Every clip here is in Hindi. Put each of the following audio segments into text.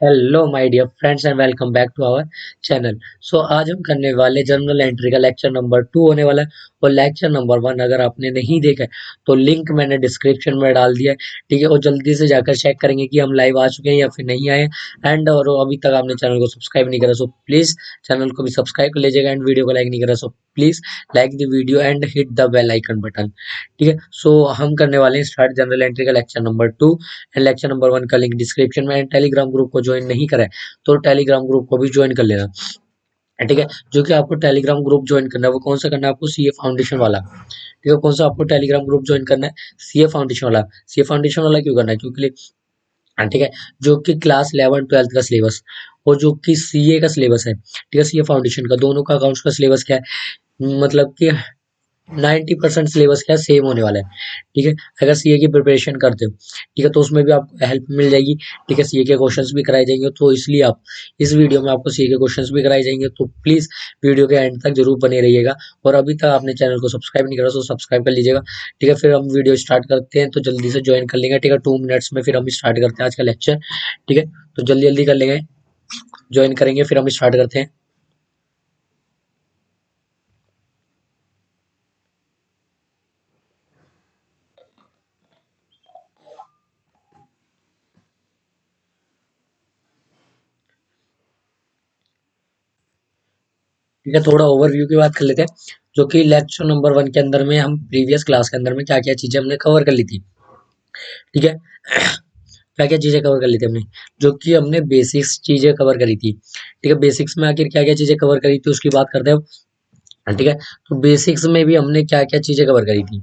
Hello my dear friends and welcome back to our channel. So आज हम करने वाले जनरल एंट्री का लेक्चर नंबर 2 होने वाला है। और लेक्चर नंबर 1 अगर आपने नहीं देखा है तो लिंक मैंने डिस्क्रिप्शन में डाल दिया है, ठीक है। और जल्दी से जाकर चेक करेंगे कि हम लाइव आ चुके हैं या फिर नहीं आए। एंड और अभी तक आपने चैनल को सब्सक्राइब नहीं करा सो प्लीज चैनल को भी सब्सक्राइब कर लीजिएगा। एंड वीडियो को लाइक नहीं करा so please like the video and hit the bell icon button, ठीक है। सो हम करने वाले हैं स्टार्ट जनरल एंट्री का lecture number 2। And lecture number 1 का लिंक डिस्क्रिप्शन में। एंड टेलीग्राम ग्रुप को ज्वाइन नहीं करा है तो टेलीग्राम ग्रुप को भी ज्वाइन कर लेना, ठीक है। जो कि आपको टेलीग्राम ग्रुप ज्वाइन करना है वो कौन सा करना है, आपको सीए फाउंडेशन वाला, ठीक है। कौन सा आपको टेलीग्राम ग्रुप ज्वाइन करना है, सीए फाउंडेशन वाला। सीए फाउंडेशन वाला क्यों करना है, क्योंकि ठीक है जो कि क्लास 11 12 का सिलेबस और जो कि सीए का सिलेबस है, ठीक है। सीए फाउंडेशन का दोनों का अकाउंट्स का सिलेबस क्या है, मतलब कि 90% सिलेबस क्या सेम होने वाला है, ठीक है। अगर सीए की प्रिपरेशन करते हो, ठीक है, तो उसमें भी आपको हेल्प मिल जाएगी, ठीक है। सीए के क्वेश्चंस भी कराए जाएंगे, तो इसलिए आप इस वीडियो में आपको सीए के क्वेश्चंस भी कराए जाएंगे। तो प्लीज वीडियो के एंड तक जरूर बने रहिएगा। और अभी तक आपने चैनल को सब्सक्राइब नहीं करा तो सब्सक्राइब कर लीजिएगा, ठीक है। फिर हम वीडियो स्टार्ट करते हैं, तो जल्दी से ज्वाइन कर लेंगे, ठीक है। 2 मिनट्स में फिर हम स्टार्ट करते हैं आज का लेक्चर, ठीक है। तो जल्दी जल्दी कर लेंगे, ज्वाइन करेंगे, फिर हम स्टार्ट करते हैं। ठीक है, थोड़ा ओवरव्यू की बात कर लेते हैं। जो कि लेक्चर नंबर 1 के अंदर में हम प्रीवियस क्लास के अंदर में क्या क्या चीजें हमने कवर कर ली थी, ठीक है। क्या क्या चीजें कवर कर ली थी हमने, जो कि हमने बेसिक्स चीजें कवर करी थी, ठीक है। बेसिक्स में आखिर क्या क्या चीजें कवर करी थी उसकी बात करते हैं, ठीक है। तो बेसिक्स में भी हमने क्या क्या चीजें कवर करी थी,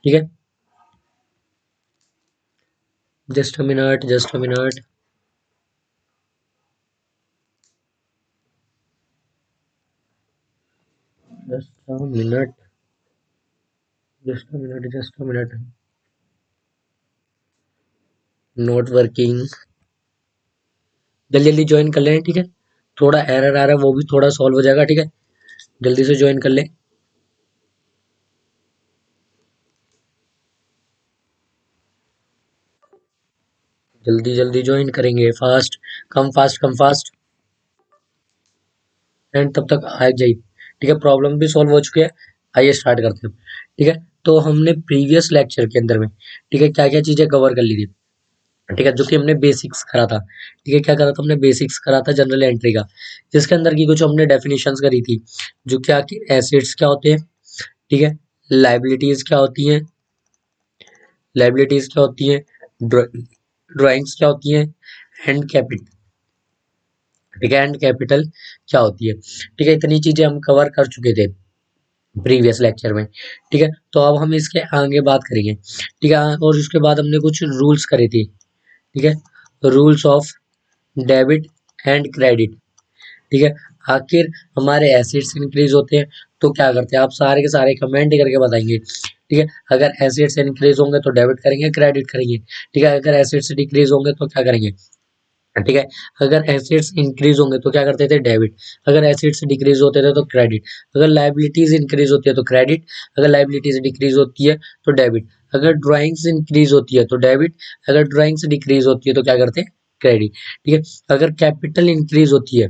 ठीक है। Just a minute, just a minute, just a minute, just a minute, just a minute, note working. जल्दी जल्दी ज्वाइन कर लें, ठीक है। थोड़ा एरर आ रहा है वो भी थोड़ा सॉल्व हो जाएगा, ठीक है। जल्दी से ज्वाइन कर लें। जल्दी जल्दी ज्वाइन करेंगे, fast, come fast, come fast. And तब तक आ जाइए, ठीक है। प्रॉब्लम भी सॉल्व हो चुकी है। आइए स्टार्ट करते हैं, ठीक है। तो हमने प्रीवियस लेक्चर के अंदर में, ठीक है, क्या क्या चीजें कवर कर ली थी, ठीक है। जो कि हमने बेसिक्स करा था, ठीक है। क्या करा था हमने, बेसिक्स करा था जनरल एंट्री का, जिसके अंदर की कुछ हमने डेफिनेशंस करी थी। जो क्या कि एसेट्स क्या होते हैं, ठीक है। लाइबिलिटीज क्या होती हैं, लाइबिलिटीज क्या होती हैं, ड्राइंग्स क्या होती हैं, एंड कैपिटल, ठीक है। एंड कैपिटल क्या होती है, ठीक है। इतनी चीजें हम कवर कर चुके थे प्रीवियस लेक्चर में, ठीक है। तो अब हम इसके आगे बात करेंगे, ठीक है। और उसके बाद हमने कुछ रूल्स करे थे, ठीक है। Rules of debit and credit, ठीक है। आखिर हमारे एसेट्स इंक्रीज होते हैं तो क्या करते हैं, आप सारे के सारे कमेंट करके बताएंगे, ठीक है। अगर एसेट्स इंक्रीज होंगे तो डेबिट करेंगे, क्रेडिट करेंगे, ठीक है। अगर एसेट्स डिक्रीज होंगे तो क्या करेंगे, ठीक है। अगर एसेट्स इंक्रीज होंगे तो क्या करते थे, डेबिट। अगर एसेट्स डिक्रीज होते थे तो क्रेडिट। अगर लाइबिलिटीज इंक्रीज होती है तो क्रेडिट। अगर लाइबिलिटीज डिक्रीज होती है तो डेबिट। अगर ड्राइंग्स इंक्रीज होती है तो डेबिट। अगर ड्राइंग्स डिक्रीज होती है तो क्या करते हैं, क्रेडिट, ठीक है। अगर कैपिटल इंक्रीज होती है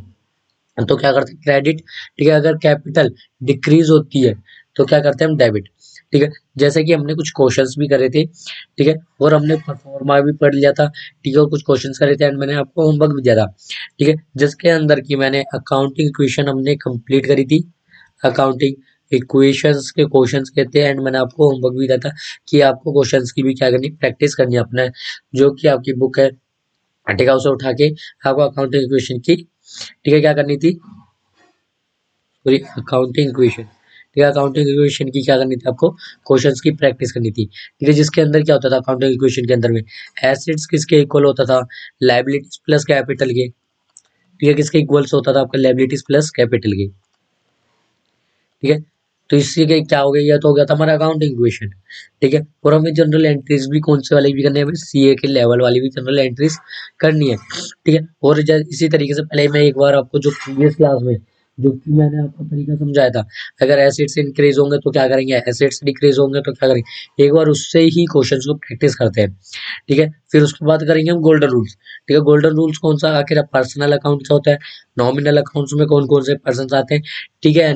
तो क्या करते हैं, क्रेडिट, ठीक है। अगर कैपिटल डिक्रीज होती है तो क्या करते हैं हम, डेबिट, ठीक है। जैसे कि हमने कुछ क्वेश्चंस भी करे थे, ठीक है। और हमने परफॉर्मा भी पढ़ लिया था, ठीक है। और कुछ क्वेश्चंस करे थे एंड मैंने आपको होमवर्क भी दिया था, ठीक है। जिसके अंदर की मैंने अकाउंटिंग इक्वेशन हमने कंप्लीट करी थी। अकाउंटिंग इक्वेशंस के क्वेश्चंस कहते हैं। एंड मैंने आपको होमवर्क भी दिया था कि आपको क्वेश्चंस की भी क्या करनी, प्रैक्टिस करनी है अपना, जो कि आपकी बुक है, ठीक है। उसे उठा के आपको अकाउंटिंग इक्वेशन की, ठीक है, क्या करनी थी, पूरी अकाउंटिंग इक्वेशन, ठीक है। अकाउंटिंग इक्वेशन की क्या करनी थी आपको, क्वेश्चंस की प्रैक्टिस करनी थी, ठीक है। जिसके अंदर क्या होता था अकाउंटिंग इक्वेशन के अंदर में, एसेट्स किसके इक्वल होता था, लाइबिलिटीज प्लस कैपिटल के, ठीक है। किसके इक्वल्स होता था आपका, लाइबिलिटीज प्लस कैपिटल के, ठीक है। तो इससे क्या हो गया, यह तो हो गया था हमारा अकाउंटिंग इक्वेशन, ठीक है। और हमें जनरल एंट्रीज भी कौन से वाली भी करनी है, हमें सीए के लेवल वाली भी जनरल एंट्रीज करनी है, ठीक है। और इसी तरीके से पहले मैं एक बार आपको जो प्रीवियस क्लास में जो कि मैंने आपको तरीका समझाया था। अगर एसिड्स इंक्रीज होंगे तो क्या करेंगे, एसिड्स डिक्रीज होंगे तो क्या करेंगे, एक बार उससे ही क्वेश्चंस को प्रैक्टिस करते हैं। ठीक है, फिर उसके बाद करेंगे हम गोल्डन रूल्स। ठीक है, गोल्डन रूल्स कौन सा, आखिर पर्सनल अकाउंट क्या होता है, नॉमिनल अकाउंट्स में कौन कौन से पर्सन आते हैं, ठीक है,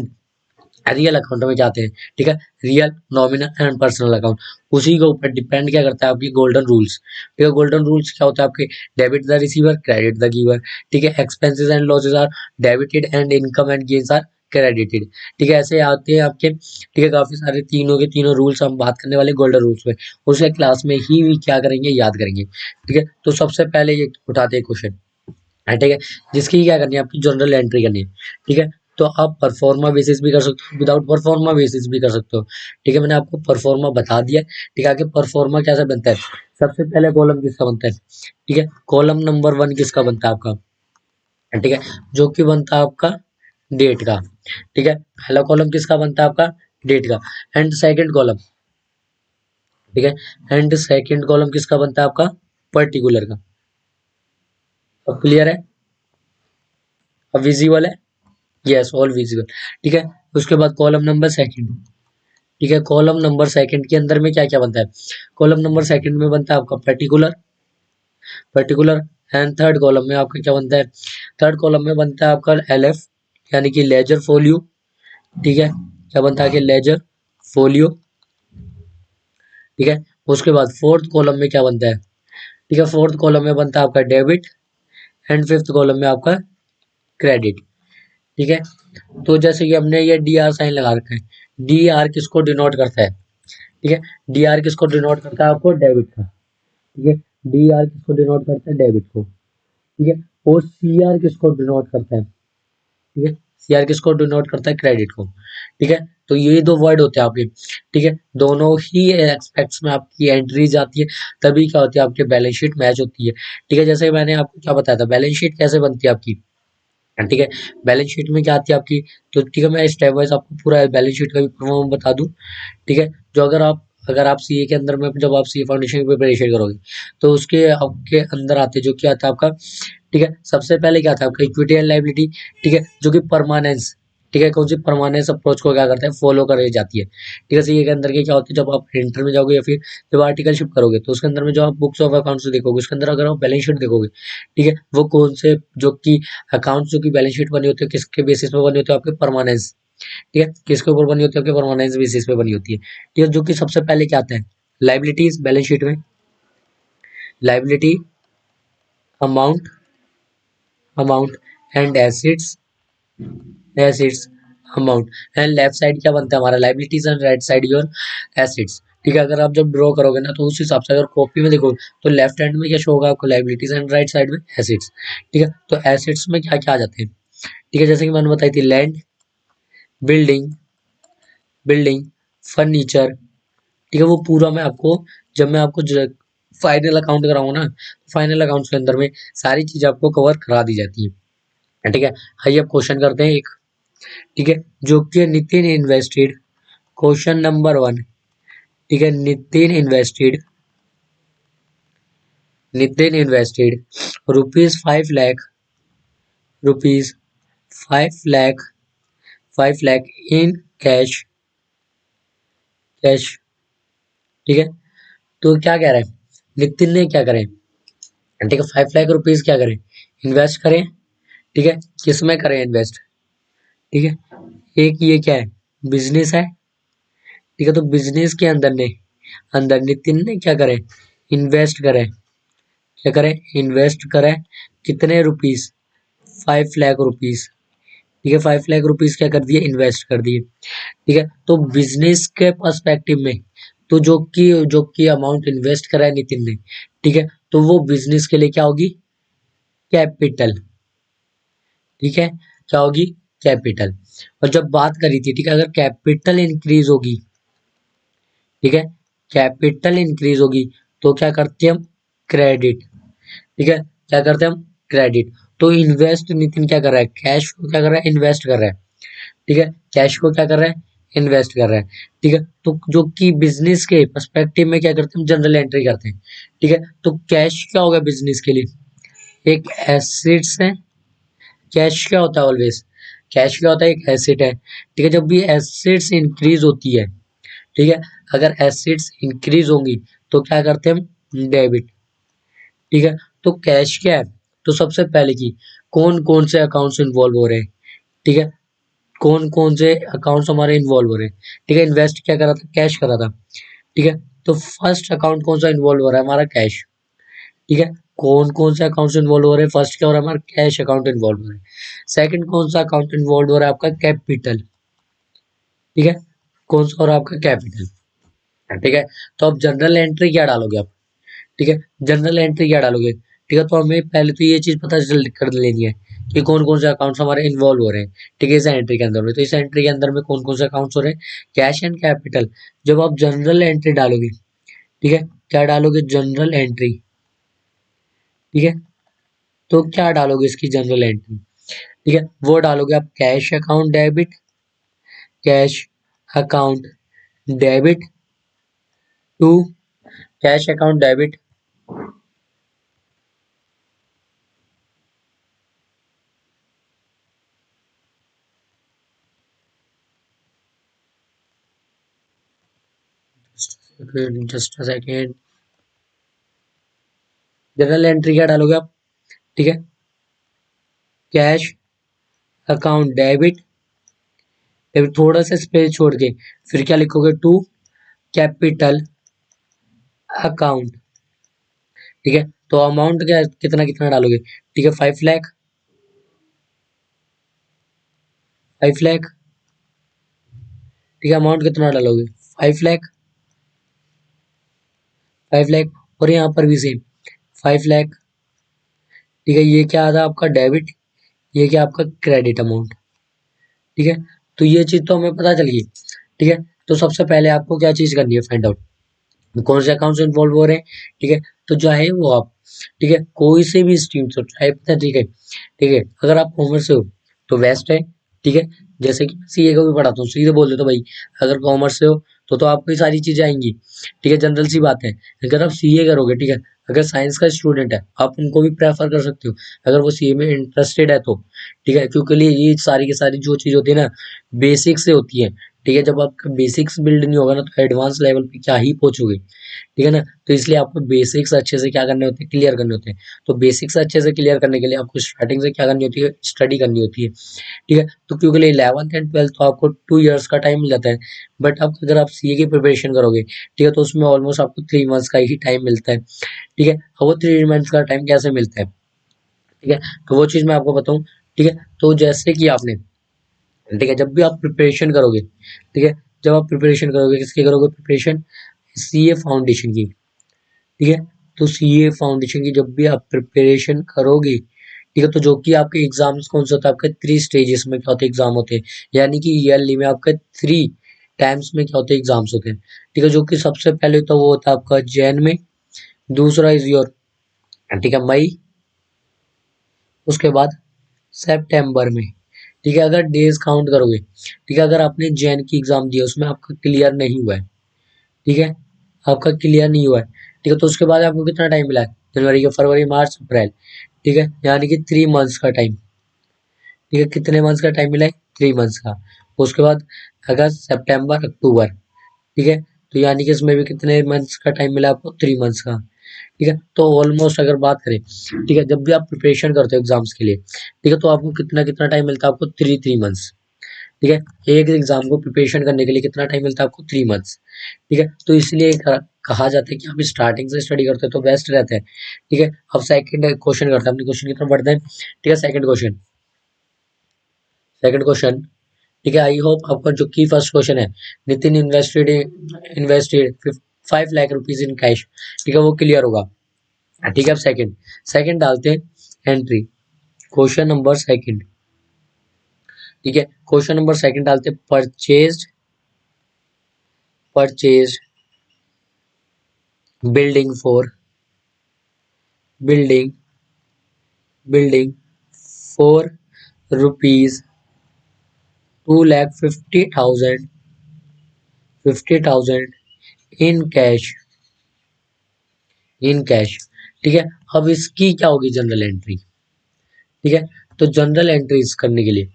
रियल अकाउंट में जाते हैं। ठीक है, real, nominal and personal account, उसी के ऊपर डिपेंड क्या करता है आपकी गोल्डन रूल्स। ठीक है, गोल्डन रूल्स क्या होता है आपके, debit the receiver, credit the giver. ठीक है, expenses and losses are debited and income and gains are credited. ठीक है, ऐसे आते हैं आपके। ठीक है, काफी सारे तीनों के तीनों रूल्स हम बात करने वाले गोल्डन रूल्स में, उसे क्लास में ही क्या करेंगे, याद करेंगे। ठीक है, तो सबसे पहले ये उठाते हैं क्वेश्चन। ठीक है, जिसकी क्या करनी है, आपकी जनरल एंट्री करनी है। ठीक है, तो आप परफॉर्मा बेसिस भी कर सकते हो, विदाउट परफॉर्मा बेसिस भी कर सकते हो। ठीक है, मैंने आपको परफॉर्मा बता दिया। ठीक है, आगे परफॉर्मा कैसे बनता है, सबसे पहले कॉलम किसका बनता है, ठीक है, कॉलम नंबर 1 किसका बनता है आपका, ठीक है, जो कि बनता है आपका डेट का। ठीक है, पहला कॉलम किसका बनता है आपका, डेट का। एंड सेकंड कॉलम, ठीक है, एंड सेकंड कॉलम किसका बनता है आपका, पर्टिकुलर का। अब क्लियर है, अब विजिबल है, यस ऑल विजिबल। ठीक है, उसके बाद कॉलम नंबर सेकंड। ठीक है, कॉलम नंबर सेकंड के अंदर में क्या क्या बनता है, कॉलम नंबर सेकंड में बनता है आपका particular, particular. And third column में आपका क्या बनता है, थर्ड कॉलम में बनता है आपका एलएफ, यानी कि लेजर फोलियो। ठीक है, क्या बनता है कि लेजर फोलियो। ठीक है, उसके बाद फोर्थ कॉलम में क्या बनता है, ठीक है, फोर्थ कॉलम में बनता है आपका डेबिट। एंड फिफ्थ कॉलम में आपका क्रेडिट। ठीक है, तो जैसे कि हमने ये डी आर साइन लगा रखा है, डी आर किसको डिनोट करता है, ठीक है, डी आर किसको डिनोट करता है आपको, डेबिट का। ठीक है, डी आर किसको डिनोट करता है, डेबिट को। ठीक है, और सी आर किसको डिनोट करता है, ठीक है, सी आर किसको डिनोट करता है, क्रेडिट को। ठीक है, तो ये दो वर्ड होते हैं आपके। ठीक है, दोनों ही एस्पेक्ट्स में आपकी एंट्रीज आती है, तभी क्या होती है, आपकी बैलेंस शीट मैच होती है। ठीक है, जैसे मैंने आपको क्या बताया था, बैलेंस शीट कैसे बनती है आपकी। ठीक है, बैलेंस शीट में क्या आती है आपकी, तो ठीक है, मैं स्टेप वाइज आपको पूरा बैलेंस शीट का भी परफॉर्म बता दूं। ठीक है, जो अगर आप सीए के अंदर में, जब आप सीए फाउंडेशन की प्रिपरेशन करोगे, तो उसके आपके अंदर आते जो क्या आता है आपका, ठीक है, सबसे पहले क्या था आपका, इक्विटी एंड लायबिलिटी। ठीक है, जो कि परमानेंस, ठीक है, कौन सी परमानेंस अप्रोच को क्या करता है, फॉलो करी जाती है। ठीक है, सीए के अंदर के क्या होती है, जब आप इंटर में जाओगे या फिर जब आर्टिकलशिप करोगे, तो उसके अंदर में जो आप बुक्स ऑफ अकाउंट्स देखोगे, उसके अंदर अगर आप बैलेंस शीट देखोगे, ठीक है, वो कौन से जो कि अकाउंट्स जो की बैलेंस शीट बनी होती है, किसके बेसिस पे बनी होती है, आपके परमानेंस। ठीक है, किसके ऊपर बनी होती है, आपके परमानेंस बेसिस पे बनी होती है। ठीक है, जो कि सबसे पहले क्या आता है, लाइबिलिटीज बैलेंस शीट में, liability, amount, amount and acids, acids, amount. And left side क्या बनता है हमारा, liabilities and right side your acids. ठीक है, अगर आप जब ड्रॉ करोगे ना, तो उस हिसाब से अगर कॉपी में देखोगे, तो लेफ्ट हैंड में क्या शो होगा आपको, लाइबिलिटीज एंड राइट साइड में एसिड्स। ठीक है, तो एसिड्स में क्या क्या आ जाते हैं, ठीक है, जैसे कि मैंने बताई थी, लैंड, बिल्डिंग, बिल्डिंग, फर्नीचर। ठीक है, वो पूरा मैं आपको, जब मैं आपको फाइनल अकाउंट कराऊंगा ना, फाइनल अकाउंट्स के अंदर में सारी चीजें आपको कवर करा दी जाती है। ठीक है, आइए अब क्वेश्चन करते हैं एक। ठीक है, जो कि नितिन इन्वेस्टेड, क्वेश्चन नंबर 1। ठीक है, Nitin invested ₹5 lakh, ₹5 lakh, 5 lakh in cash, cash. ठीक है, तो क्या कह रहे हैं, नितिन ने क्या करें, ठीक है, ₹5 लाख क्या करें, इन्वेस्ट करें। ठीक है, किस में करें इन्वेस्ट, ठीक है, एक ये क्या है, बिजनेस है। ठीक है, तो बिजनेस के अंदर नितिन ने क्या करें, इन्वेस्ट करें, क्या करें, इन्वेस्ट करें, कितने रुपीस, ₹5 लाख। ठीक है, ₹5 लाख क्या कर दिए, इन्वेस्ट कर दिए। ठीक है, तो बिजनेस के पर्सपेक्टिव में, तो जो कि अमाउंट इन्वेस्ट करा है नितिन ने, ठीक है, तो वो बिजनेस के लिए क्या होगी, कैपिटल। ठीक है, क्या होगी, कैपिटल। और जब बात करी थी, ठीक है, अगर कैपिटल इंक्रीज होगी, ठीक है, कैपिटल इंक्रीज होगी, तो क्या करते हैं हम, क्रेडिट। ठीक है, क्या करते हैं हम, क्रेडिट। तो इन्वेस्ट नितिन क्या कर रहा है, कैश को क्या कर रहा है, इन्वेस्ट कर रहा है। ठीक है, कैश को क्या कर रहा है, इन्वेस्ट कर रहा है। ठीक है, तो जो कि बिजनेस के पर्सपेक्टिव में क्या करते हैं, हम जनरल एंट्री करते हैं। ठीक है, तो कैश क्या होगा बिजनेस के लिए, एक एसेट्स है। कैश क्या होता है ऑलवेज, कैश क्या होता है, एक एसेट है, ठीक है। जब भी एसेट्स इंक्रीज होती है, ठीक है, अगर एसेट्स इंक्रीज होंगी तो क्या करते हैं हम, डेबिट, ठीक है। तो कैश क्या है, तो सबसे पहले की कौन कौन से अकाउंट्स इन्वॉल्व हो रहे हैं, ठीक है, कौन कौन से अकाउंट्स हमारे इन्वॉल्व हो रहे हैं, ठीक है। इन्वेस्ट क्या करा था, कैश करा था, ठीक है। तो फर्स्ट अकाउंट कौन सा इन्वॉल्व हो रहा है, हमारा कैश, ठीक है। कौन कौन से अकाउंट्स इन्वॉल्व हो रहे हैं, फर्स्ट क्या हो रहा है, हमारा कैश अकाउंट इन्वॉल्व हो रहा है। सेकंड कौन सा अकाउंट इन्वॉल्व हो रहा है, आपका कैपिटल, ठीक है, कौन सा हो रहा है आपका कैपिटल, ठीक है। तो अब जनरल एंट्री क्या डालोगे आप, ठीक है, जनरल एंट्री क्या डालोगे, ठीक है। तो हमें पहले तो ये चीज पता चल कर लेनी है कि कौन कौन से अकाउंट्स हमारे इन्वॉल्व हो रहे हैं, ठीक है, इस एंट्री के अंदर में। तो इस एंट्री के अंदर में कौन कौन से अकाउंट्स हो रहे हैं, कैश एंड कैपिटल। जब आप जनरल एंट्री डालोगे, ठीक है, क्या डालोगे, जनरल एंट्री, ठीक है। तो क्या डालोगे इसकी जनरल एंट्री, ठीक है, वो डालोगे आप cash account debit, cash account debit to cash account debit, just a second, general entry क्या डालोगे आप, ठीक है, कैश अकाउंट डेबिट, फिर थोड़ा सा स्पेस छोड़ के फिर क्या लिखोगे, टू कैपिटल अकाउंट, ठीक है। तो अमाउंट क्या कितना कितना डालोगे, ठीक है, 5 लाख, 5 लाख, ठीक है। अमाउंट कितना डालोगे, 5 लाख, 5 लाख, और यहाँ पर भी सेम 5 लाख, ठीक है। ये क्या आता है आपका डेबिट, ये क्या आपका क्रेडिट अमाउंट, ठीक है। तो ये चीज तो हमें पता चल गई, ठीक है। तो सबसे पहले आपको क्या चीज करनी है, फाइंड आउट कौन से अकाउंट्स इन्वॉल्व हो रहे हैं, ठीक है। तो चाहे वो आप, ठीक है, कोई से भी स्ट्रीम से, चाहे पता है, ठीक है, ठीक है। अगर आप कॉमर्स से हो तो वेस्ट है, ठीक है। जैसे कि सीए को भी पढ़ाता हूँ, सीधे बोल देता हूँ भाई, अगर कॉमर्स से हो तो आपको ये सारी चीजें आएंगी, ठीक है, जनरल सी बात है। अगर आप सीए करोगे, ठीक है, अगर साइंस का स्टूडेंट है आप उनको भी प्रेफर कर सकते हो, अगर वो सीए में इंटरेस्टेड है तो, ठीक है, क्योंकि लिए ये सारी की सारी जो चीज होती है ना, बेसिक से होती है, ठीक है। जब आपका बेसिक्स बिल्ड नहीं होगा ना तो एडवांस लेवल पे क्या ही पहुंचोगे, ठीक है ना। तो इसलिए आपको बेसिक्स अच्छे से क्या करने होते हैं, क्लियर करने होते हैं। तो बेसिक्स अच्छे से क्लियर करने के लिए आपको स्टार्टिंग से क्या करनी होती है, स्टडी करनी होती है, ठीक है। तो क्योंकि 11th एंड 12th तो आपको 2 इयर्स का टाइम मिल जाता है, बट अब अगर आप सीए की प्रिपरेशन करोगे, ठीक है, तो उसमें ऑलमोस्ट आपको 3 मंथ्स का ही टाइम मिलता है, ठीक है। और वो 3 मंथ्स का टाइम कैसे मिलता है, ठीक है, तो वो चीज मैं आपको बताऊं, ठीक है। तो जैसे कि आपने, ठीक है, जब भी आप प्रिपरेशन करोगे, ठीक है, जब आप प्रिपरेशन करोगे, किसकी करोगे प्रिपरेशन, सीए फाउंडेशन की, ठीक है। तो सीए फाउंडेशन की जब भी आप प्रिपरेशन करोगे, ठीक है, तो जो कि आपके एग्जाम्स कौन से होते हैं, आपके 3 स्टेजेस में क्या होते हैं एग्जाम होते हैं, यानी कि ईयरली में आपके 3 टाइम्स में क्या होते हैं एग्जाम्स होते हैं, ठीक है। जो कि सबसे पहले तो वो होता है आपका जैन में, दूसरा इज योर, ठीक है, मई, उसके बाद सितंबर में, ठीक है। अगर डेज काउंट करोगे, ठीक है, अगर आपने जैन की एग्जाम दी है उसमें आपका क्लियर नहीं हुआ है, ठीक है, आपका क्लियर नहीं हुआ है, ठीक है, तो उसके बाद आपको कितना टाइम मिला है, जनवरी के, फरवरी, मार्च, अप्रैल, ठीक है, यानी कि 3 मंथ्स का टाइम, ठीक है। कितने मंथ्स का टाइम मिला है, 3 मंथ्स का। उसके बाद अगस्त, सितंबर, अक्टूबर, ठीक है, तो यानी कि इसमें भी कितने मंथ्स का टाइम मिला आपको, 3 मंथ्स का, ठीक है। तो ऑलमोस्ट अगर बात करें, ठीक है, जब भी आप प्रिपरेशन करते हो एग्जाम्स के लिए, ठीक है, तो आपको कितना कितना टाइम मिलता है, आपको थ्री थ्री मंथ्स, ठीक है। एक एग्जाम को प्रिपरेशन करने के लिए कितना टाइम मिलता है आपको, 3 मंथ्स, ठीक है। तो इसलिए कहा जाता है कि आप स्टार्टिंग से स्टडी करते हो तो बेस्ट रहता है, ठीक है। अब सेकंड क्वेश्चन करते हैं, अपने क्वेश्चन की तरफ बढ़ते हैं, ठीक है। सेकंड क्वेश्चन, ठीक है। आई होप आपका जो की फर्स्ट क्वेश्चन है, Nitin invested 5 lakh rupees in cash, ठीक है, वो क्लियर होगा, ठीक है। अब सेकंड सेकंड डालते हैं एंट्री, क्वेश्चन नंबर सेकंड, ठीक है, क्वेश्चन नंबर सेकंड डालते हैं, purchase building for building building for rupees 2,50,000 in cash, ठीक है। अब इसकी क्या होगी जनरल एंट्री, ठीक है। तो जनरल एंट्रीज करने के लिए,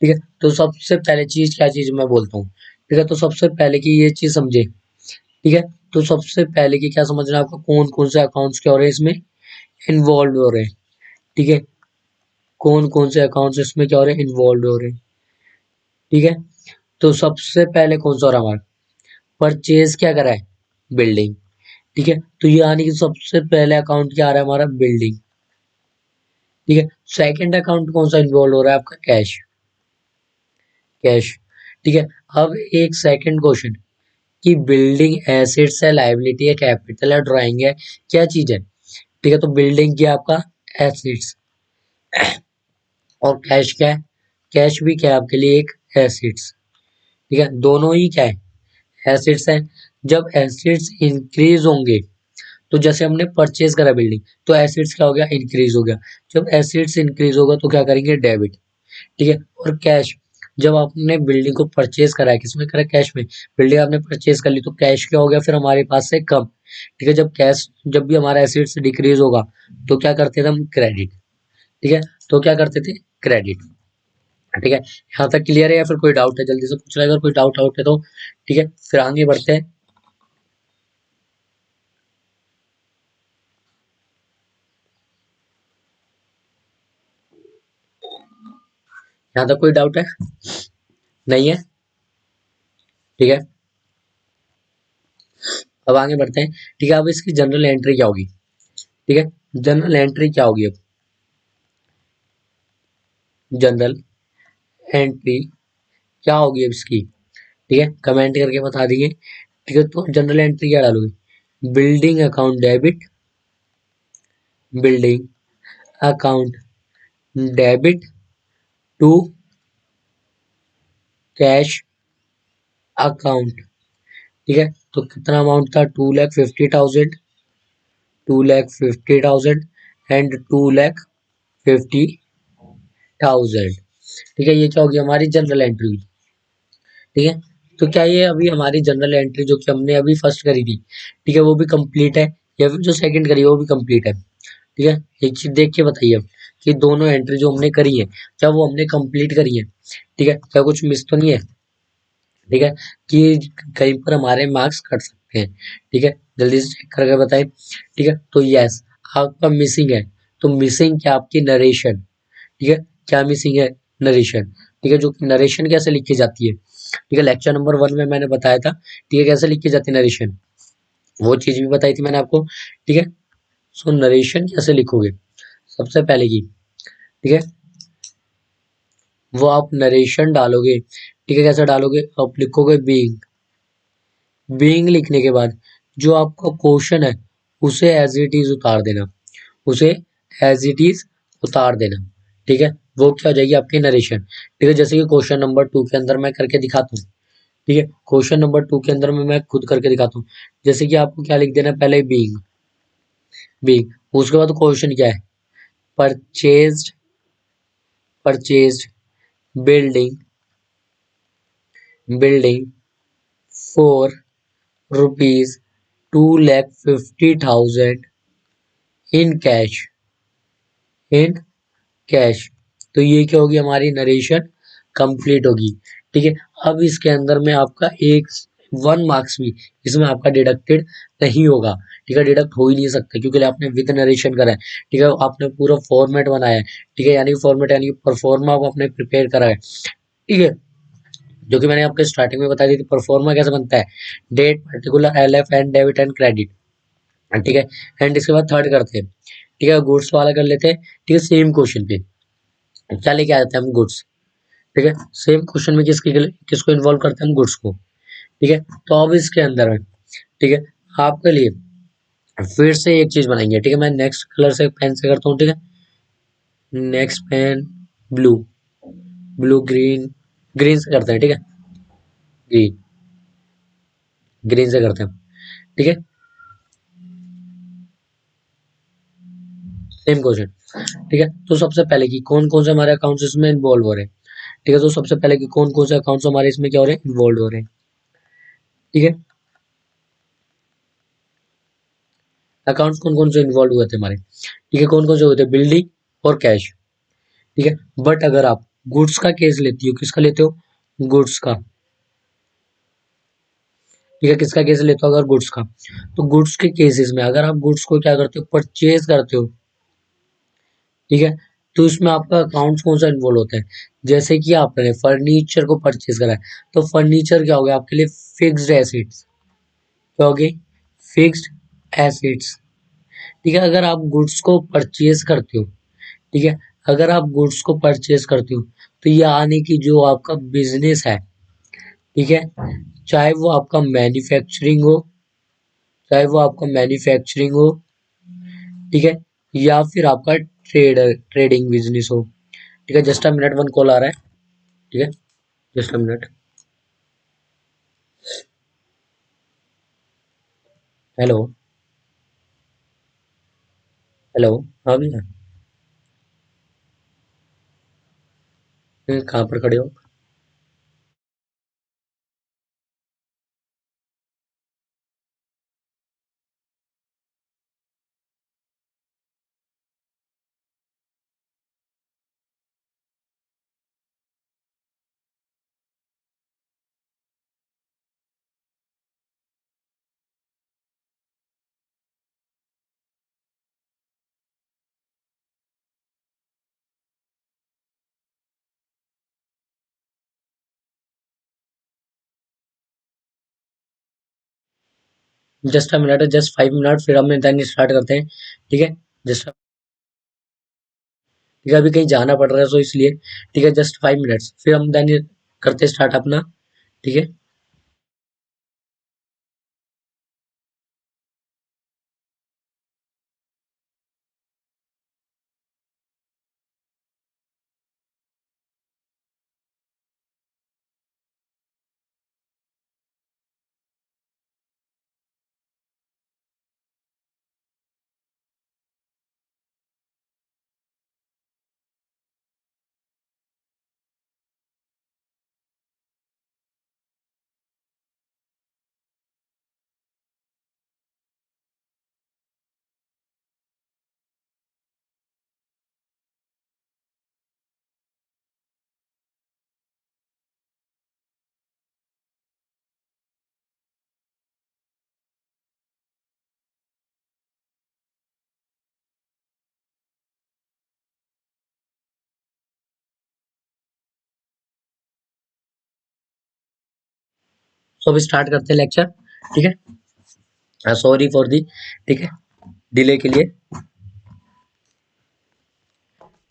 ठीक है। तो सबसे पहले चीज क्या चीज मैं बोलता हूँ, ठीक है। तो सबसे पहले की ये चीज समझे, ठीक है। तो सबसे पहले की क्या समझना है आपको, कौन कौन से अकाउंट्स क्या हो रहे हैं इसमें इन्वॉल्व हो रहे हैं, ठीक है। कौन कौन से अकाउंट्स इसमें क्या हो रहे हैं इन्वॉल्व हो रहे हैं, ठीक है। तो सबसे पहले कौन सा हो रहा है हमारा, परचेज क्या करा है, बिल्डिंग, ठीक है। तो ये यानी कि सबसे पहले अकाउंट क्या आ रहा है हमारा, बिल्डिंग, ठीक है। सेकंड अकाउंट कौन सा इन्वॉल्व हो रहा है आपका, कैश, कैश, ठीक है। अब एक सेकंड क्वेश्चन कि बिल्डिंग एसेट्स है, लायबिलिटी है, कैपिटल है, ड्राइंग है, क्या चीज है, ठीक है। तो बिल्डिंग क्या है आपका एसेट्स, और कैश क्या है, कैश भी क्या है आपके लिए एक एसेट्स, ठीक है। दोनों ही क्या है एसेट्स है। जब एसेट्स इंक्रीज होंगे, तो जैसे हमने परचेज करा बिल्डिंग, तो एसेट्स क्या हो गया, इंक्रीज हो गया। जब एसेट्स इंक्रीज होगा तो क्या करेंगे, डेबिट, ठीक है। और कैश, जब आपने बिल्डिंग को परचेज करा है, किसमें करा, कैश में, बिल्डिंग आपने परचेज कर ली तो कैश क्या हो गया फिर हमारे पास से कम, ठीक है। जब कैश, जब भी हमारा एसेट्स डिक्रीज होगा तो क्या करते थे हम, क्रेडिट, ठीक है। तो क्या करते थे, क्रेडिट, ठीक है। यहाँ तक क्लियर है या फिर कोई डाउट है, जल्दी से पूछ रहा है अगर कोई डाउट आउट है तो, ठीक है। फिर आगे बढ़ते हैं। यहाँ तक कोई डाउट है, नहीं है, ठीक है। अब आगे बढ़ते हैं, ठीक है। अब इसकी जनरल एंट्री क्या होगी, ठीक है। जनरल एंट्री क्या होगी, अब जनरल एंट्री क्या होगी अब इसकी, ठीक है। कमेंट करके बता दीजिए, ठीक है। तो जनरल एंट्री क्या डालोगे, building account debit, building account debit to cash account, ठीक है। तो कितना अमाउंट था, 2,50,000, 2,50,000 एंड 2,50,000, ठीक है। ये क्या होगी हमारी जनरल एंट्री, ठीक है। तो क्या ये अभी हमारी जनरल एंट्री जो कि हमने अभी फर्स्ट करी थी, ठीक है, वो भी कंप्लीट है, या फिर जो सेकंड करी है वो भी कंप्लीट है, ठीक है। एक चीज देख के बताइए अब कि दोनों एंट्री जो हमने करी है, क्या वो हमने कंप्लीट करी है, ठीक है। क्या कुछ मिस तो नहीं है, ठीक है, कि कहीं पर हमारे मार्क्स कट सकते हैं, ठीक है। जल्दी से चेक करके बताएं, ठीक है। तो यस, आपका मिसिंग है, तो मिसिंग क्या आपकी नरेशन, ठीक है। क्या मिसिंग है, नरेशन, ठीक है। जो कि नरेशन कैसे लिखी जाती है, ठीक है, लेक्चर नंबर 1 में मैंने बताया था, ठीक है, कैसे लिखी जाती है नरेशन, वो चीज भी बताई थी मैंने आपको, ठीक है। सो नरेशन कैसे लिखोगे, सबसे पहले की, ठीक है, वो आप नरेशन डालोगे, ठीक है। कैसे डालोगे, आप लिखोगे बीइंग, बीइंग लिखने के बाद जो आपका क्वेश्चन है उसे एज इट इज उतार देना, उसे एज इट इज उतार देना, ठीक है। वो क्या हो जाएगी आपकी नरेशन, ठीक है। जैसे कि क्वेश्चन नंबर 2 के अंदर मैं करके दिखाता हूँ, ठीक है। क्वेश्चन नंबर 2 के अंदर में मैं खुद करके दिखाता हूँ। जैसे कि आपको क्या लिख देना है, पहले बीइंग, बीइंग, उसके बाद क्वेश्चन क्या है, purchased, purchased building, building for rupees 2,50,000 in cash, in cash. तो ये क्या होगी हमारी नरेशन कंप्लीट होगी, ठीक है। अब इसके अंदर में आपका एक 1 मार्क्स भी इसमें आपका डिडक्टेड नहीं होगा, ठीक है। डिडक्ट हो ही नहीं सकता क्योंकि आपने विद नरेशन करा है, ठीक है। आपने पूरा फॉर्मेट बनाया है, ठीक है, यानी फॉर्मेट यानी परफॉर्मा आपने प्रिपेयर करा है, ठीक है। जो कि मैंने आपको स्टार्टिंग में बताया था कि परफॉर्मा कैसे बनता है, date particular L F and debit and credit, ठीक है। एंड इसके बाद थर्ड करते हैं, ठीक है, गुड्स वाला कर लेते हैं, ठीक है। सेम क्वेश्चन पे क्या लेके आ जाते हैं हम, गुड्स, ठीक है। सेम क्वेश्चन में किसको इन्वॉल्व करते हैं हम, गुड्स को, ठीक है। तो अब इसके अंदर में, ठीक है, आपके लिए फिर से एक चीज बनाएंगे, ठीक है। मैं नेक्स्ट कलर से पेन से करता हूँ, ठीक है। Next pen blue, blue green, green से करते हैं, ठीक है, ग्रीन, ग्रीन से करते हैं, ठीक है। सेम क्वेश्चन, ठीक है। तो सबसे पहले की कौन कौन से हमारे अकाउंट्स इसमें इन्वॉल्व हो रहे हैं, ठीक है। तो सबसे पहले की कौन कौन से अकाउंट्स हमारे इसमें क्या हो रहे हैं, इन्वॉल्व हो रहे हैं, ठीक है। अकाउंट्स कौन कौन से इन्वॉल्व हुए थे हमारे, ठीक है, कौन कौन से हुए थे, बिल्डिंग और कैश, ठीक है। बट अगर आप गुड्स का केस लेती हो, किसका लेते हो, गुड्स का, ठीक है, किसका केस लेते हो, अगर गुड्स का, तो गुड्स के केसेस में अगर आप गुड्स को क्या करते हो, परचेज करते हो, ठीक है, तो इसमें आपका अकाउंट कौन सा इन्वॉल्व होता है, जैसे कि आपने फर्नीचर को परचेज करा है, तो फर्नीचर क्या हो गया आपके लिए, फिक्स्ड एसेट्स, क्या हो गई, फिक्स्ड एसेट्स, ठीक है, अगर आप गुड्स को परचेज करते हो, ठीक है, अगर आप गुड्स को परचेज करते हो, तो ये आने की जो आपका बिजनेस है, ठीक है, चाहे वो आपका मैन्युफैक्चरिंग हो, चाहे वो आपका मैन्युफैक्चरिंग हो, ठीक है, या फिर आपका ट्रेडिंग बिजनेस हो, ठीक है, just a minute, one call आ रहा है, ठीक है, just a minute, hello, hello, हाँ भैया, कहाँ पर खड़े हो, just a minute, just 5 minute, फिर हम देन स्टार्ट करते हैं, ठीक है, जस्ट, ठीक है, अभी कहीं जाना पड़ रहा है, सो इसलिए, ठीक है, जस्ट 5 मिनट्स, फिर हम देन करते स्टार्ट अपना, ठीक है, सो अभी स्टार्ट करते हैं लेक्चर, ठीक है, सॉरी फॉर दी, ठीक है, डिले के लिए,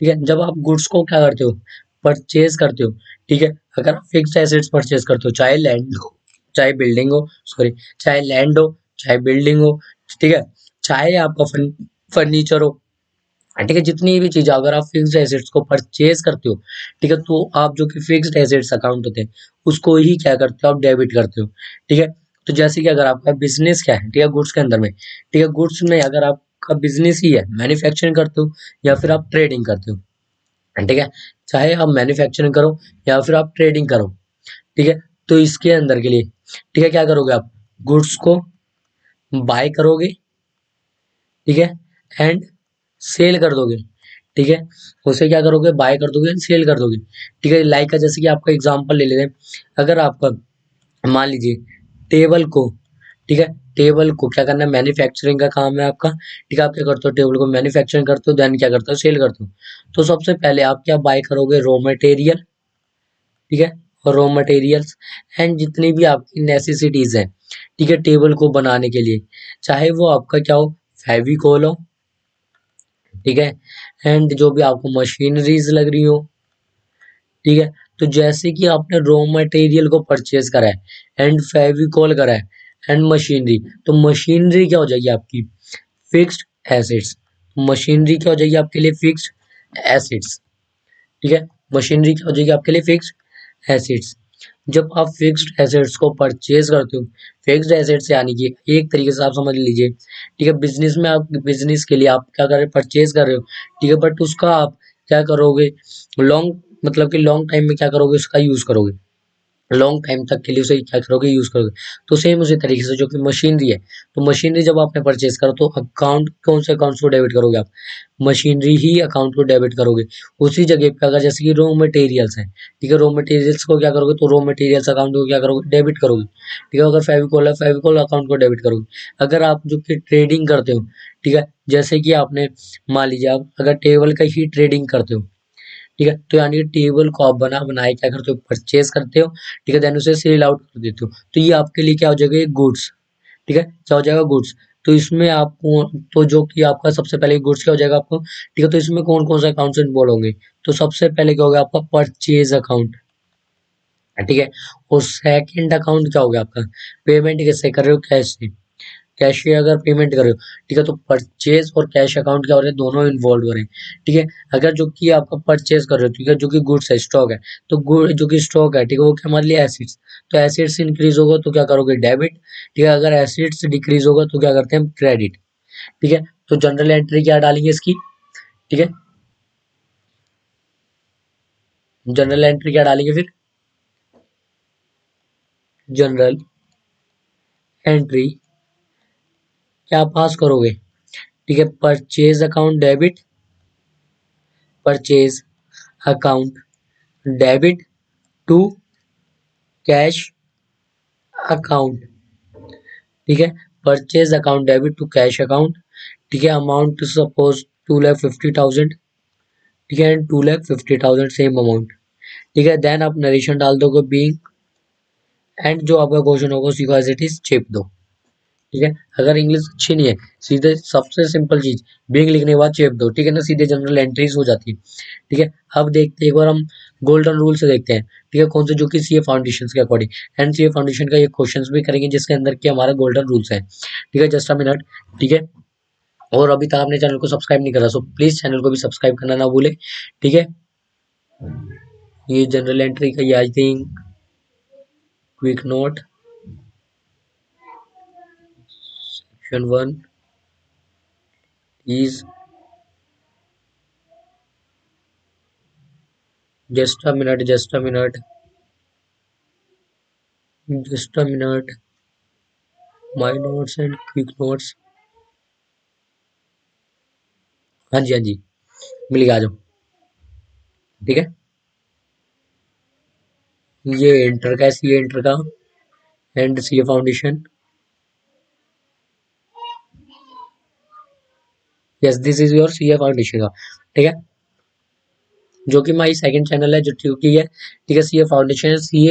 ठीक है, जब आप गुड्स को क्या करते हो, परचेज करते हो, ठीक है, अगर आप फिक्स्ड एसेट्स परचेज करते हो, चाहे लैंड हो, चाहे बिल्डिंग हो, सॉरी, चाहे लैंड हो, चाहे बिल्डिंग हो, ठीक है, चाहे आपका फर्नीचर हो, ठीक है, जितनी भी चीजें अगर आप फिक्स्ड एसेट्स को परचेज करते हो, ठीक है, तो आप जो कि फिक्स्ड एसेट्स अकाउंट होते हैं उसको ही क्या करते हो, आप डेबिट करते हो, ठीक है, तो जैसे कि अगर आपका बिजनेस क्या है, ठीक है, गुड्स के अंदर में, ठीक है, गुड्स में अगर आपका बिजनेस ही है, मैन्युफैक्चरिंग करते हो या फिर आप ट्रेडिंग करते हो, ठीक है, चाहे आप मैन्युफैक्चरिंग करो या फिर आप ट्रेडिंग करो, ठीक है, तो इसके अंदर के लिए, ठीक है, क्या करोगे आप, गुड्स को बाय करोगे, ठीक है, एंड सेल कर दोगे, ठीक है, उसे क्या करोगे, बाय कर दोगे, सेल कर दोगे, ठीक है, लाइक का जैसे कि आपका एग्जांपल ले लेते हैं, अगर आपका मान लीजिए टेबल को, ठीक है, टेबल को क्या करना है, मैन्युफैक्चरिंग का काम है आपका, ठीक है, आप क्या करते हो, टेबल को मैन्युफैक्चरिंग करते हो, देन क्या करते हो, सेल करते हो, तो सबसे पहले आप क्या बाय करोगे, रॉ मटेरियल, ठीक है, और रॉ मटेरियल्स एंड जितनी भी आपकी नेसेसिटीज हैं, ठीक है, टेबल को बनाने के लिए, चाहे वो आपका क्या हो, फेविकोल हो, ठीक है, एंड जो भी आपको मशीनरीज लग रही हो, ठीक है, तो जैसे कि आपने रॉ मटेरियल को परचेज करा है एंड फेविकोल करा है एंड मशीनरी, तो मशीनरी क्या हो जाएगी आपकी, फिक्स्ड एसेट्स, मशीनरी क्या हो जाएगी आपके लिए, फिक्स्ड एसेट्स, ठीक है, मशीनरी क्या हो जाएगी आपके लिए, फिक्स्ड एसेट्स, जब आप फिक्स्ड एसेट्स को परचेज करते हो, फिक्स्ड एसेट्स यानी कि एक तरीके से आप समझ लीजिए, ठीक है, बिजनेस में आप बिजनेस के लिए आप क्या कर रहे हो, परचेज कर रहे हो, ठीक है, बट उसका आप क्या करोगे, लॉन्ग मतलब कि लॉन्ग टाइम में क्या करोगे, उसका यूज करोगे, लॉन्ग टाइम तक के लिए उसे क्या करोगे, यूज करोगे। तो सेम उसी तरीके से जो कि मशीनरी है, तो मशीनरी जब आपने परचेज करो तो अकाउंट, कौन से अकाउंट को डेबिट करोगे आप, मशीनरी ही अकाउंट को डेबिट करोगे। उसी जगह पे अगर जैसे कि रॉ मटेरियल्स है, ठीक है, रॉ मटेरियल्स को क्या करोगे, तो रॉ मटेरियल्स अकाउंट को क्या करोगे, डेबिट करोगे। ठीक है, अगर फेविकोल है, फेविकोल अकाउंट को डेबिट करोगे। अगर आप जो कि ट्रेडिंग करते हो, ठीक है, जैसे कि आपने मान लीजिए आप अगर टेबल का ही ट्रेडिंग करते हो, ठीक है, तो यानी टेबल को आप बना बनाए क्या करते हो, परचेज करते हो, ठीक है, देन उसे सेल आउट कर देते हो। तो ये आपके लिए क्या हो जाएगा, एक गुड्स, ठीक है, क्या हो जाएगा, गुड्स। तो इसमें आपको, तो जो कि आपका सबसे पहले गुड्स क्या हो जाएगा आपको, ठीक है, तो इसमें कौन कौन सा अकाउंट्स इन्वॉल्व होंगे, तो सबसे पहले क्या होगा आपका परचेज अकाउंट, ठीक है। और सेकंड अकाउंट क्या हो गया आपका, पेमेंट किससे कर रहे हो, कैश से, कैश से अगर पेमेंट कर रहे हो, ठीक है, तो परचेज और कैश अकाउंट क्या हो रहे हैं, दोनों इन्वॉल्व हो रहे हैं। ठीक है, अगर जो कि आपका परचेज कर रहे हो, ठीक है, जो कि गुड्स है, स्टॉक है, तो गुड जो कि स्टॉक है, ठीक है, वो क्या हमारे लिए एसिड्स, तो एसिड्स इंक्रीज होगा तो क्या करोगे, डेबिट। ठीक है, अगर एसिड्स डिक्रीज होगा तो क्या करते हैं हम, क्रेडिट। ठीक है, तो जनरल एंट्री क्या डालेंगे इसकी, ठीक है, जनरल एंट्री क्या डालेंगे फिर, जनरल एंट्री क्या पास करोगे, ठीक है, purchase account debit, purchase account debit to cash account, ठीक है, purchase account debit to cash account, ठीक है, अमाउंट सपोज 2,50,000, ठीक है, एंड 2,50,000 सेम अमाउंट, ठीक है, देन आप नरेशन डाल दोगे बीइंग, एंड जो आपका क्वेश्चन होगा उसी को एज इट इज चेप दो। ठीक है, अगर इंग्लिश अच्छी नहीं है, सीधे सबसे सिंपल चीज बीइंग लिखने के बाद चेप दो, ठीक है ना, सीधे जनरल एंट्रीज हो जाती है। ठीक है, अब देखते हैं एक बार हम गोल्डन रूल से देखते हैं, ठीक है, कौन से, जो कि सीए फाउंडेशन के अकॉर्डिंग, एंड सीए फाउंडेशन का ये क्वेश्चन भी करेंगे जिसके अंदर के हमारा गोल्डन रूल्स है। ठीक है, जस्ट अ मिनट, ठीक है, और अभी तक आपने चैनल को सब्सक्राइब नहीं करा, सो प्लीज चैनल को भी सब्सक्राइब करना ना भूले। ठीक है, ये जनरल एंट्री का ये I think quick note, section 1 is, just a minute, just a minute, just a minute, my notes and quick notes, हाँ जी हाँ जी, मिल गया, आ जाओ। ठीक है, ये इंटर का है, सी इंटर का, and C foundation, yes this is your C foundation का। ठीक है, जो कि माई सेकंड चैनल है, जो की है, ठीक है, सी फाउंडेशन, सी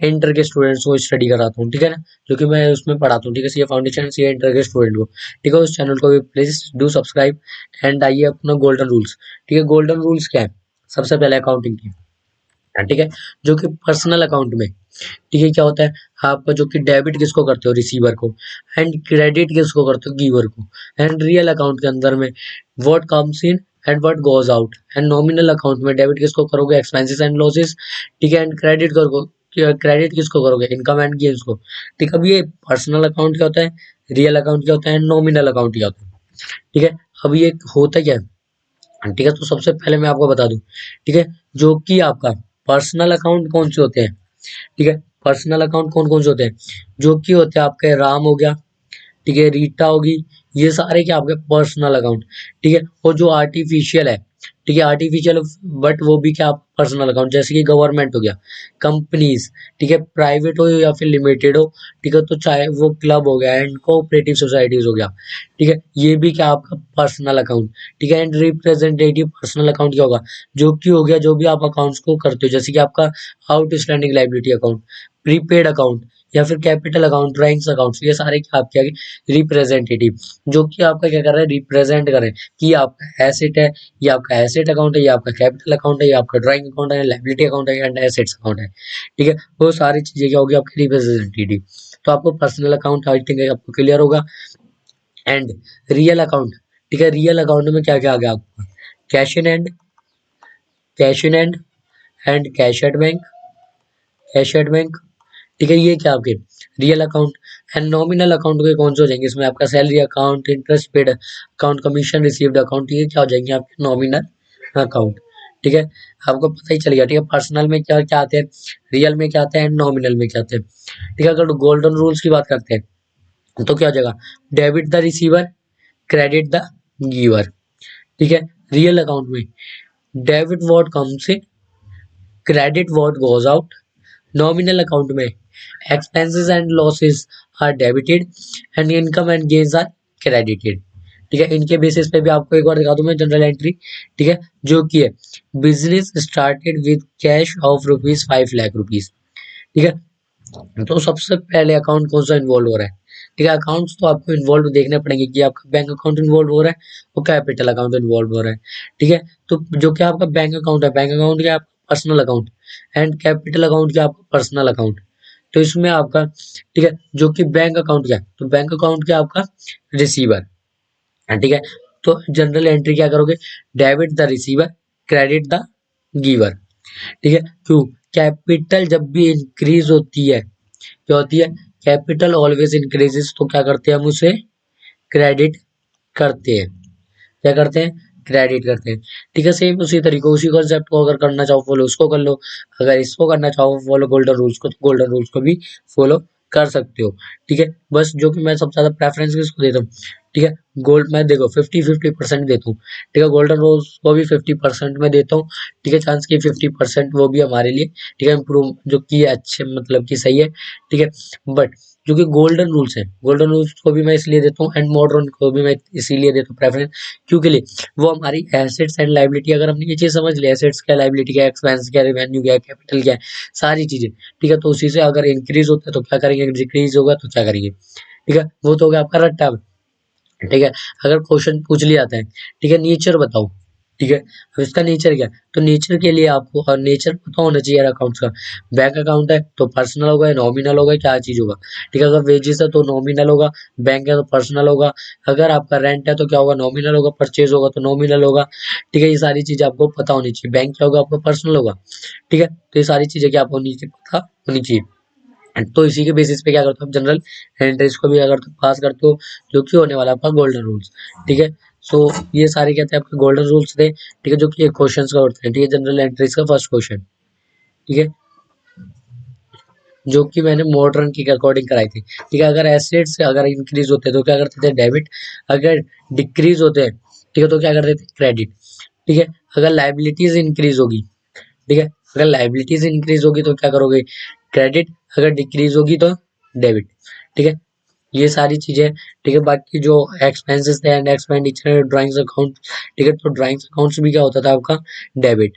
इंटर के स्टूडेंट्स को स्टडी कराता हूँ, ठीक है ना, जो कि मैं उसमें पढ़ाता हूँ, ठीक है, सी फाउंडेशन, सी इंटर के स्टूडेंट को, ठीक है, उस चैनल को भी प्लीज डू सब्सक्राइब। एंड आइए अपना गोल्डन रूल्स, ठीक है, गोल्डन रूल्स क्या है, सबसे पहले अकाउंटिंग की, ठीक है, जो कि पर्सनल अकाउंट में, ठीक है, क्या होता है, आपका जो कि डेबिट किसको करते हो, रिसीवर को, एंड क्रेडिट किसको करते हो, गिवर को। एंड रियल अकाउंट के अंदर में what comes in and what goes out, and nominal account में डेबिट किसको करोगे, एक्सपेंसेस एंड लॉसेस, ठीक है, एंड क्रेडिट करो, क्रेडिट किसको करोगे, इनकम एंड गेन्स को। ठीक है, अब ये पर्सनल अकाउंट क्या होता है, रियल अकाउंट क्या होता है, नॉमिनल अकाउंट क्या होता है। ठीक है, अब ये होता क्या है, ठीक है, तो सबसे पहले मैं आपको बता दूं, ठीक है, जो कि आपका पर्सनल अकाउंट कौन से होते हैं, ठीक है, पर्सनल अकाउंट कौन कौन से होते हैं, जो कि होते हैं आपके राम हो गया, ठीक है, रीटा होगी, ये सारे क्या आपके पर्सनल अकाउंट। ठीक है, और जो आर्टिफिशियल है, ठीक है, आर्टिफिशियल बट वो भी क्या पर्सनल अकाउंट, जैसे कि गवर्नमेंट हो गया, कंपनीज, ठीक है, प्राइवेट हो या फिर लिमिटेड हो, ठीक है, तो चाहे वो क्लब हो गया एंड कोऑपरेटिव सोसाइटीज हो गया, ठीक है, ये भी क्या आपका पर्सनल अकाउंट। ठीक है, एंड रिप्रेजेंटेटिव पर्सनल अकाउंट क्या होगा, जो कि हो गया जो भी आप अकाउंट्स को करते हो, जैसे कि आपका outstanding liability account, prepaid account, या फिर कैपिटल अकाउंट, ड्राइंग्स अकाउंट, ये सारे क्या आपके आगे रिप्रेजेंटेटिव, जो कि आपका क्या कर रहा है, रिप्रेजेंट कर रहे हैं कि आपका एसेट है, ये आपका एसेट अकाउंट है, ये आपका कैपिटल अकाउंट है, ये आपका ड्राइंग अकाउंट है, लाइबिलिटी अकाउंट है, एंड एसेट्स अकाउंट है। ठीक है, वो सारी चीजें क्या होगी आपकी रिप्रेजेंटेटिव। तो आपको पर्सनल अकाउंट आई थिंक आपको क्लियर होगा। एंड रियल अकाउंट, ठीक है, रियल अकाउंट में क्या क्या आ गया आपका, cash in and, cash in and cash at bank, cash at bank, ठीक है, ये क्या आपके real account. And nominal account के कौन से हो जाएंगे, इसमें आपका salary account, interest paid account, commission received account, ये क्या हो जाएंगे आपके नॉमिनल अकाउंट। ठीक है, आपको पता ही चल गया। ठीक है, पर्सनल में क्या क्या आते हैं, रियल में क्या आते हैं, एंड नॉमिनल में क्या आते हैं। ठीक है, अगर गोल्डन रूल्स की बात करते हैं तो क्या हो जाएगा, debit the receiver, credit the giver. ठीक है, रियल अकाउंट में debit what comes in, credit what goes out. Nominal account में expenses and losses are debited and income and gains are credited. ठीक है, इनके बेसिस पे भी आपको एक बार दिखा दूं मैं जनरल एंट्री। ठीक है, जो कि है business started with cash of ₹5 lakh. ठीक है, तो सबसे पहले अकाउंट कौन सा इन्वॉल्व हो रहा है। ठीक है, अकाउंट्स तो आपको इन्वॉल्व देखने पड़ेंगे कि आपका बैंक अकाउंट इन्वॉल्व हो रहा है और कैपिटल अकाउंट इन्वॉल्व हो रहा है। ठीक है, तो जो कि आपका बैंक अकाउंट है, बैंक अकाउंट क्या, आपका personal account, and capital account क्या, आपका पर्सनल अकाउंट। तो इसमें आपका, ठीक है, जो कि बैंक अकाउंट क्या है, तो बैंक अकाउंट क्या आपका रिसीवर। ठीक है, तो जनरल एंट्री क्या करोगे, debit the receiver, credit the giver. ठीक है, क्यों, कैपिटल जब भी इंक्रीज होती है, क्या होती है, कैपिटल ऑलवेज इंक्रीजेस, तो क्या करते हैं हम उसे क्रेडिट करते हैं। क्या करते हैं, क्रेडिट करते हैं। ठीक है, सेम उसी तरीके उसी कॉन्सेप्ट को अगर करना चाहो फॉलो उसको कर लो, अगर इसको करना चाहो फॉलो गोल्डन रूल्स को, तो गोल्डन रूल्स को भी फॉलो कर सकते हो। ठीक है, बस जो कि मैं सबसे ज्यादा प्रेफरेंस किसको देता हूँ, ठीक है, गोल्ड मैं देखो 50-50% देता हूँ। ठीक है, गोल्डन रूल्स को भी 50% में देता हूँ। ठीक है, चांस की 50% वो भी हमारे लिए, ठीक है, इम्प्रूव जो कि अच्छे मतलब कि सही है। ठीक है, बट जो कि गोल्डन रूल्स है, गोल्डन रूल्स को भी मैं इसलिए देता हूँ एंड मॉडर्न को भी मैं इसीलिए देता हूँ प्रेफरेंस, क्योंकि लिए वो हमारी एसेट्स एंड लाइबिलिटी, अगर हमने ये चीज समझ लिया एसेट्स क्या, लाइबिलिटी क्या, एक्सपेंस क्या, रेवेन्यू क्या, कैपिटल क्या है, सारी चीजें। ठीक है, तो उसी से अगर इंक्रीज होता है तो क्या करेंगे, डिक्रीज होगा तो क्या करेंगे। ठीक है, वो तो हो गया आपका रट्टा। ठीक है, अगर क्वेश्चन पूछ लिया जाता है, ठीक है, नेचर बताओ। ठीक है, अब इसका नेचर क्या है, तो नेचर के लिए आपको और नेचर पता होना चाहिए यार अकाउंट्स का। बैंक अकाउंट है तो पर्सनल होगा या नॉमिनल होगा, क्या चीज होगा। ठीक है, अगर वेजेस है तो नॉमिनल होगा, बैंक है तो पर्सनल होगा, अगर आपका रेंट है तो क्या होगा, नॉमिनल होगा, परचेज होगा तो नॉमिनल होगा। ठीक है, ये सारी चीजें आपको पता होनी चाहिए। बैंक क्या होगा, आपका पर्सनल होगा। ठीक है, तो ये सारी चीजें क्या आपको होनी चाहिए, पता होनी चाहिए। तो इसी के बेसिस पे क्या करते हो आप, जनरल एंट्रीज को भी अगर तो पास करते हो, जो कि होने वाला आपका गोल्डन रूल्स। ठीक है, सो ये सारे कहते हैं आपके गोल्डन रूल्स थे। ठीक है, जो कि क्वेश्चंस का होते हैं। ठीक है, जनरल एंट्रीज का फर्स्ट क्वेश्चन। ठीक है, जो कि मैंने मॉडर्न की अकॉर्डिंग कराई थी। ठीक है, अगर एसेट्स अगर इंक्रीज होते हैं तो क्या करते थे, डेबिट। अगर डिक्रीज होते हैं, ठीक है, तो क्या करते थे, क्रेडिट। ठीक है, अगर लाइबिलिटीज इंक्रीज होगी, ठीक है, अगर लाइबिलिटीज इंक्रीज होगी तो क्या करोगे, क्रेडिट। अगर डिक्रीज होगी तो डेबिट। ठीक है, ये सारी चीजें। ठीक है, बाकी जो एक्सपेंसेस थे एंड एक्सपेंडिचर ड्राइंग्स अकाउंट, ठीक है, तो ड्राइंग्स अकाउंट्स भी क्या होता था आपका, डेबिट।